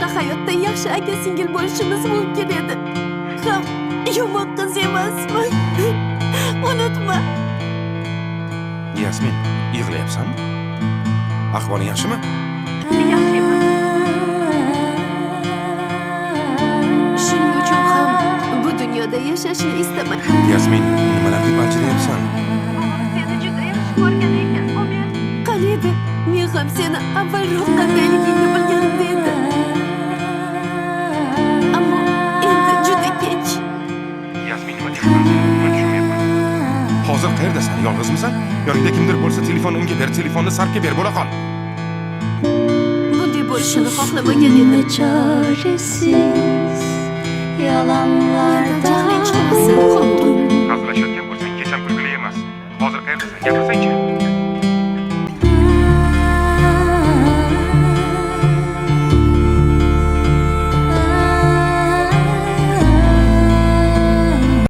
boshqa hayotda yaxshi aka-singil bo'lishimiz mumkin edi. Ham yomon qiz emasman. Unutma. Yasmin, yig'layapsanmi? Ahvoling yaxshimi? Yaxshiman. Shuning uchun ham bu dunyoda yashashni istamayman. Yasmin, nimalar deb aljirayapsan? Seni juda yaxshi ko'rgan ekan, Omer. Qalida, men ham seni avvalroq qandayligingni bilganimda edi. Ammo endi juda kech. Yasmin, nima deyapsan? Men tushunmayapman. Hozir qayerdasan? Yolg'izmisan? Yoningda kimdir bo'lsa, telefonni unga ber, telefonni Sarfga ber, bo'la qol. Bunday bo'lishini xohlamagan edim. Çaresiz yalanlardan Jahling chiqmasin, qoldim. Hazırlaşırken bo'lsang, kecham kulgili emas. Hozir qayerdasan? Gapirsang-chi.